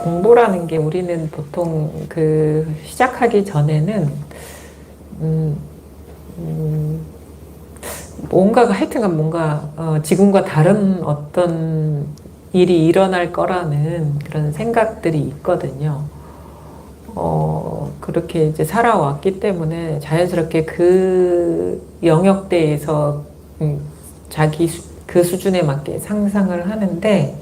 공부라는 게 우리는 보통 그 시작하기 전에는 음, 뭔가가 하여튼간 뭔가 지금과 다른 어떤 일이 일어날 거라는 그런 생각들이 있거든요. 그렇게 이제 살아왔기 때문에 자연스럽게 그 영역대에서 그 수준에 맞게 상상을 하는데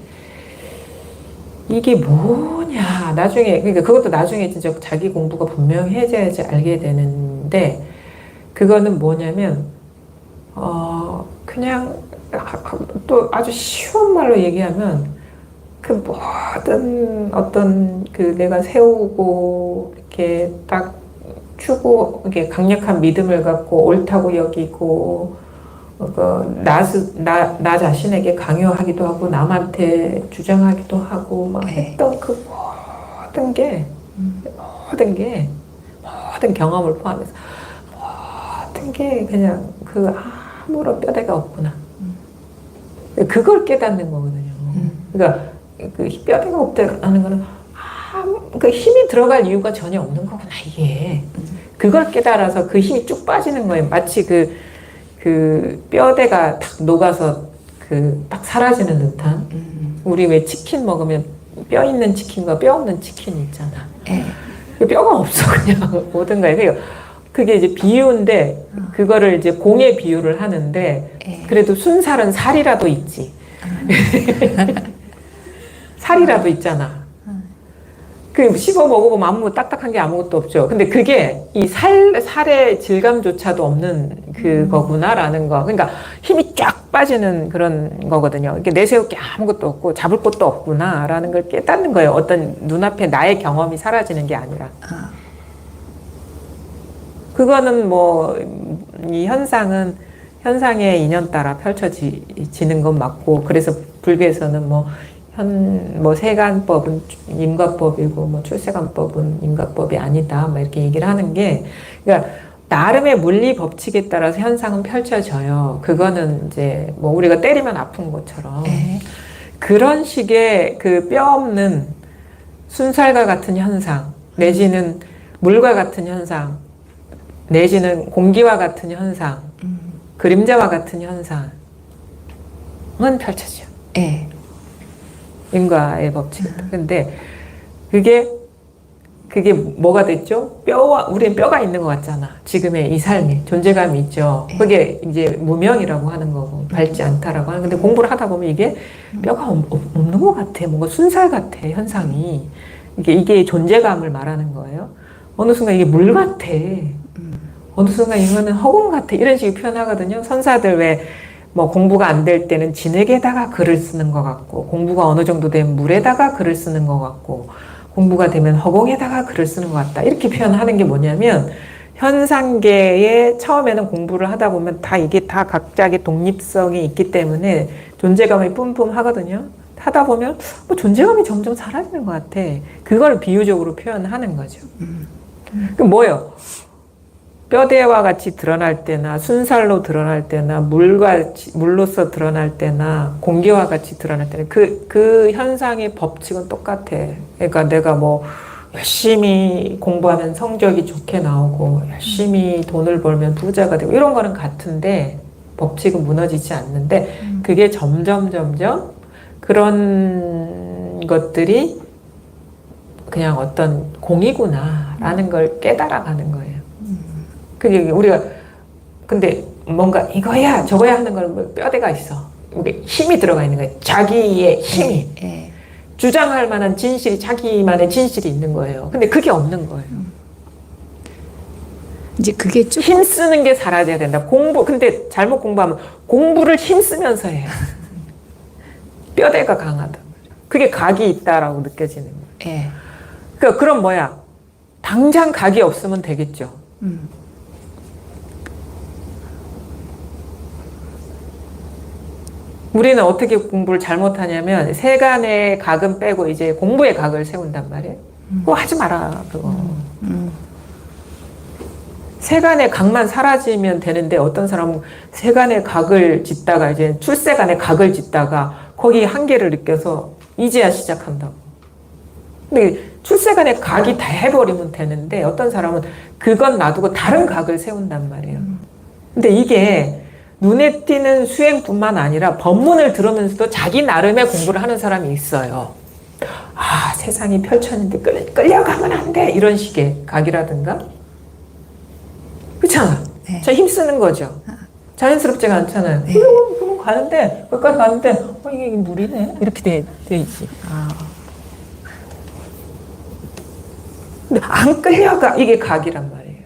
이게 뭐냐 나중에 그러니까 그것도 나중에 진짜 자기 공부가 분명해져야지 알게 되는데 그거는 뭐냐면 그냥 또 아주 쉬운 말로 얘기하면 그 모든 어떤 그 내가 세우고 이렇게 딱 추구 이렇게 강력한 믿음을 갖고 옳다고 여기고 나 자신에게 강요하기도 하고 남한테 주장하기도 하고 막 했던 그 모든 경험을 포함해서 모든 게 그냥 그 아무런 뼈대가 없구나. 그걸 깨닫는 거거든요. 그러니까 그 뼈대가 없다는 거는 그 힘이 들어갈 이유가 전혀 없는 거구나 이게. 그걸 깨달아서 그 힘이 쭉 빠지는 거예요. 마치 그 뼈대가 탁 녹아서 그 딱 사라지는 듯한. 우리 왜 치킨 먹으면 뼈 있는 치킨과 뼈 없는 치킨이 있잖아. 그 뼈가 없어 그냥 모든 거에. 그게 이제 비유인데 그거를 이제 공에 비유를 하는데 그래도 순살은 살이라도 있지. 살이라도 있잖아. 그 씹어 먹어보면 아무 딱딱한 게 아무것도 없죠. 근데 그게 이 살의 질감조차도 없는 그거구나라는 거. 그러니까 힘이 쫙 빠지는 그런 거거든요. 이게 내세울 게 아무것도 없고 잡을 것도 없구나라는 걸 깨닫는 거예요. 어떤 눈앞에 나의 경험이 사라지는 게 아니라. 그거는 뭐 이 현상의 인연 따라 펼쳐지는 건 맞고 그래서 불교에서는 뭐 세간법은 임과법이고 뭐 출세간법은 임과법이 아니다 막 이렇게 얘기를 하는 게 그러니까 나름의 물리 법칙에 따라서 현상은 펼쳐져요. 그거는 이제 뭐 우리가 때리면 아픈 것처럼 그런 식의 그 뼈 없는 순살과 같은 현상 내지는 물과 같은 현상 내지는 공기와 같은 현상 그림자와 같은 현상은 펼쳐져. 인과의 법칙. 근데 그게 뭐가 됐죠? 우리는 뼈가 있는 것 같잖아. 지금의 이 삶에 존재감이 있죠. 그게 이제 무명이라고 하는 거고 밝지 않다라고 하는 건데 공부를 하다 보면 이게 뼈가 없는 것 같아. 뭔가 순살 같아 현상이. 이게 존재감을 말하는 거예요. 어느 순간 이게 물 같아. 어느 순간 이거는 허공 같아. 이런 식으로 표현하거든요. 선사들 왜 뭐 공부가 안 될 때는 진흙에다가 글을 쓰는 것 같고 공부가 어느 정도 되면 물에다가 글을 쓰는 것 같고 공부가 되면 허공에다가 글을 쓰는 것 같다. 이렇게 표현하는 게 뭐냐면 현상계에 처음에는 공부를 하다 보면 이게 다 각자의 독립성이 있기 때문에 존재감이 뿜뿜하거든요. 하다 보면 존재감이 점점 사라지는 것 같아. 그걸 비유적으로 표현하는 거죠. 그 뭐예요? 뼈대와 같이 드러날 때나 순살로 드러날 때나 물로서 드러날 때나 공기와 같이 드러날 때는 그 현상의 법칙은 똑같아. 그러니까 내가 뭐 열심히 공부하면 성적이 좋게 나오고 열심히 돈을 벌면 부자가 되고 이런 거는 같은데 법칙은 무너지지 않는데 그게 점점 그런 것들이 그냥 어떤 공이구나라는 걸 깨달아가는 거예요. 그게 우리가 근데 뭔가 이거야 저거야 하는 거는 뼈대가 있어. 힘이 들어가 있는 거예요. 자기의 힘이 주장할 만한 진실이 자기만의 진실이 있는 거예요. 근데 그게 없는 거예요. 이제 그게 쭉 힘쓰는 게 사라져야 된다. 근데 잘못 공부하면 공부를 힘쓰면서 해요. 뼈대가 강하다. 그게 각이 있다라고 느껴지는 거예요. 그러니까 그럼 뭐야? 당장 각이 없으면 되겠죠. 우리는 어떻게 공부를 잘못하냐면 세간의 각은 빼고 이제 공부의 각을 세운단 말이에요. 그거 하지 마라 그거. 세간의 각만 사라지면 되는데 어떤 사람은 세간의 각을 짓다가 이제 출세간의 각을 짓다가 거기 한계를 느껴서 이제야 시작한다고. 근데 출세간에 각이 다 해버리면 되는데 어떤 사람은 그건 놔두고 다른 각을 세운단 말이에요. 근데 이게 눈에 띄는 수행뿐만 아니라 법문을 들으면서도 자기 나름의 공부를 하는 사람이 있어요. 아, 세상이 펼쳤는데 끌려가면 안 돼. 이런 식의 각이라든가. 그렇잖아. 네. 저 힘쓰는 거죠. 자연스럽지가 않잖아요. 네. 그럼 가는데, 거기까지 가는데, 이게 무리네? 이렇게 돼 있지. 아, 근데 안 끌려가. 이게 각이란 말이에요.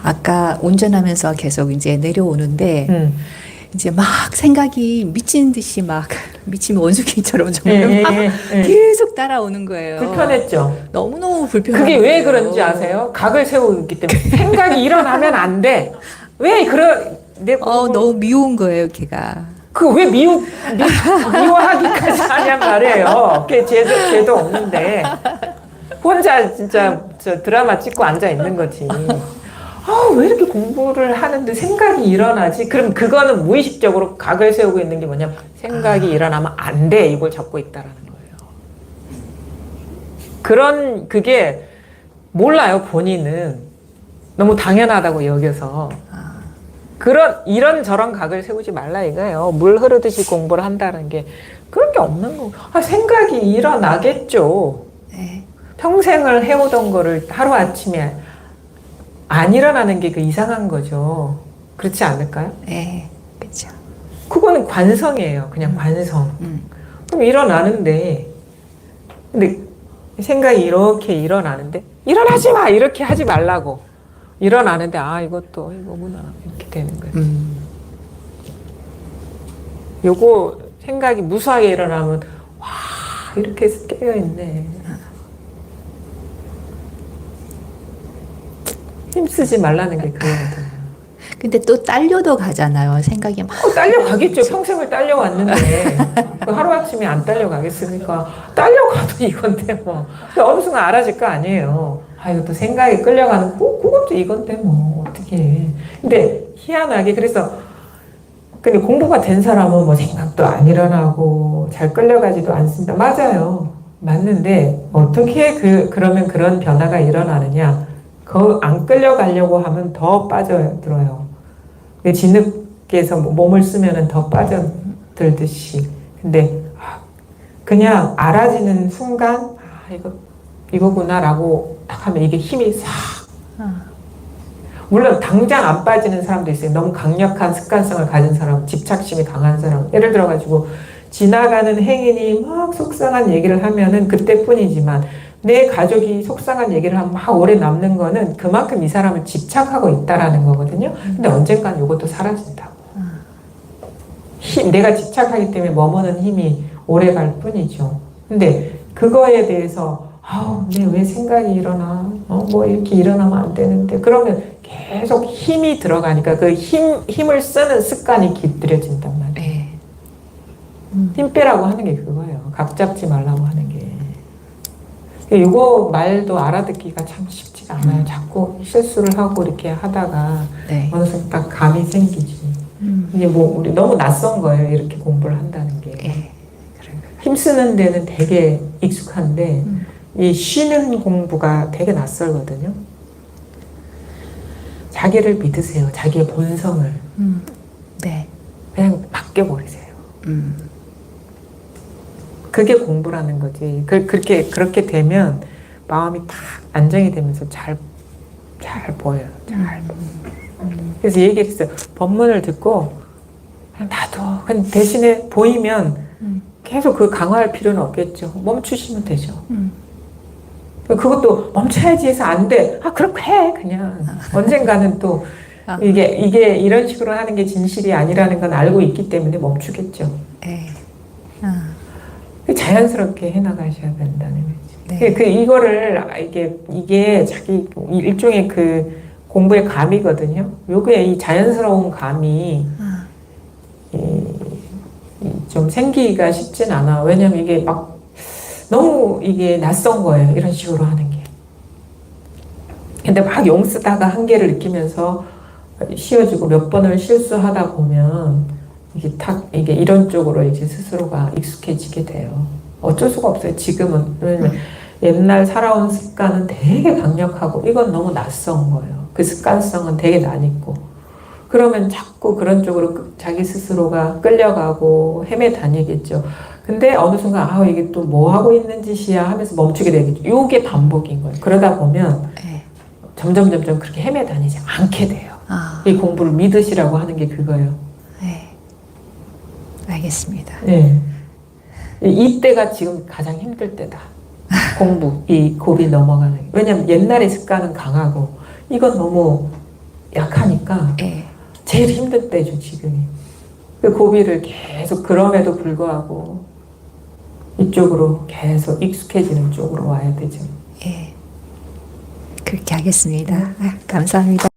아까 운전하면서 계속 이제 내려오는데 이제 막 생각이 미친 듯이 막 미친 원숭이처럼 정말 막 계속 따라오는 거예요. 불편했죠. 너무너무 불편해요. 그게 왜 그런지 아세요? 각을 세우기 때문에. 생각이 일어나면 안 돼. 왜 너무 미운 거예요, 걔가. 왜 미워하기까지 하냔 말이에요. 그게 죄도 없는데. 혼자 진짜 저 드라마 찍고 앉아 있는 거지. 왜 이렇게 공부를 하는데 생각이 일어나지? 그럼 그거는 무의식적으로 각을 세우고 있는 게 뭐냐면 생각이 일어나면 안 돼. 이걸 잡고 있다라는 거예요. 그게 몰라요, 본인은. 너무 당연하다고 여겨서. 이런저런 각을 세우지 말라 이거예요. 물 흐르듯이 공부를 한다는 게 그런 게 없는 거고. 생각이 일어나겠죠. 네. 평생을 해오던 거를 하루아침에 안 일어나는 게 그 이상한 거죠. 그렇지 않을까요? 네, 그렇죠. 그거는 관성이에요. 그냥 관성. 그럼 일어나는데, 근데 생각이 이렇게 일어나는데, 일어나지 마! 이렇게 하지 말라고. 일어나는데, 이것도 이거구나. 이렇게 되는 거예요. 요거 생각이 무수하게 일어나면, 와, 이렇게 해서 깨어있네. 힘쓰지 말라는 게 그거거든요. 근데 또 딸려도 가잖아요. 생각이 막. 딸려가겠죠. 평생을 딸려왔는데. 하루아침에 안 딸려가겠습니까? 딸려가도 이건데 뭐. 어느 순간 알아질 거 아니에요. 이것도 생각이 끌려가는, 그것도 이건데 뭐. 어떻게 해. 근데 희한하게 근데 공부가 된 사람은 뭐 생각도 안 일어나고 잘 끌려가지도 않습니다. 맞아요. 맞는데 어떻게 그러면 그런 변화가 일어나느냐. 안 끌려가려고 하면 더 빠져들어요. 진흙에서 몸을 쓰면 더 빠져들듯이. 근데 그냥 알아지는 순간 이거구나라고 딱 하면 이게 힘이 싹. 물론 당장 안 빠지는 사람도 있어요. 너무 강력한 습관성을 가진 사람, 집착심이 강한 사람. 예를 들어가지고 지나가는 행인이 막 속상한 얘기를 하면은 그때뿐이지만 내 가족이 속상한 얘기를 하면 막 오래 남는 거는 그만큼 이 사람을 집착하고 있다라는 거거든요. 근데 언젠간 이것도 사라진다고. 내가 집착하기 때문에 머무는 힘이 오래 갈 뿐이죠. 근데 그거에 대해서 왜 생각이 일어나? 뭐 이렇게 일어나면 안 되는데. 그러면 계속 힘이 들어가니까 그 힘을 쓰는 습관이 깃들여진단 말이에요. 네. 힘 빼라고 하는 게 그거예요. 각 잡지 말라고 하는 게. 이거 말도 알아듣기가 참 쉽지가 않아요. 자꾸 실수를 하고 이렇게 하다가 네. 어느 순간 딱 감이 생기지. 이게 우리 너무 낯선 거예요. 이렇게 공부를 한다는 게. 네. 힘쓰는 데는 되게 익숙한데 이 쉬는 공부가 되게 낯설거든요. 자기를 믿으세요. 자기의 본성을. 네. 그냥 맡겨버리세요. 그게 공부라는 거지. 그렇게 되면 마음이 탁 안정이 되면서 잘 보여요. 그래서 얘기했어요. 법문을 듣고 그냥 놔둬. 그냥 대신에 보이면 계속 강화할 필요는 없겠죠. 멈추시면 되죠. 그것도 멈춰야지 해서 안 돼. 그렇게 해. 그냥. 언젠가는 또 이게 이런 식으로 하는 게 진실이 아니라는 건 알고 있기 때문에 멈추겠죠. 네. 자연스럽게 해나가셔야 된다는 거지. 네. 이거를 이게 자기 일종의 공부의 감이거든요. 요게 이 자연스러운 감이 좀 생기기가 쉽진 않아. 왜냐면 이게 막 너무 이게 낯선 거예요. 이런 식으로 하는 게. 근데 막 용 쓰다가 한계를 느끼면서 쉬어지고 몇 번을 실수하다 보면 이게 이런 쪽으로 이제 스스로가 익숙해지게 돼요. 어쩔 수가 없어요. 지금은. 왜냐면 옛날 살아온 습관은 되게 강력하고 이건 너무 낯선 거예요. 그 습관성은 되게 낯익고. 그러면 자꾸 그런 쪽으로 자기 스스로가 끌려가고 헤매 다니겠죠. 근데 어느 순간 이게 또 뭐 하고 있는 짓이야 하면서 멈추게 되겠죠. 이게 반복인 거예요. 그러다 보면 네. 점점 그렇게 헤매 다니지 않게 돼요. 이 공부를 믿으시라고 하는 게 그거예요. 네. 알겠습니다. 네. 이때가 지금 가장 힘들 때다. 공부, 이 고비 넘어가는 게. 왜냐면 옛날의 습관은 강하고 이건 너무 약하니까 네. 제일 힘든 때죠, 지금이. 그 고비를 계속 그럼에도 불구하고 이쪽으로 계속 익숙해지는 쪽으로 와야 되죠. 예. 그렇게 하겠습니다. 감사합니다.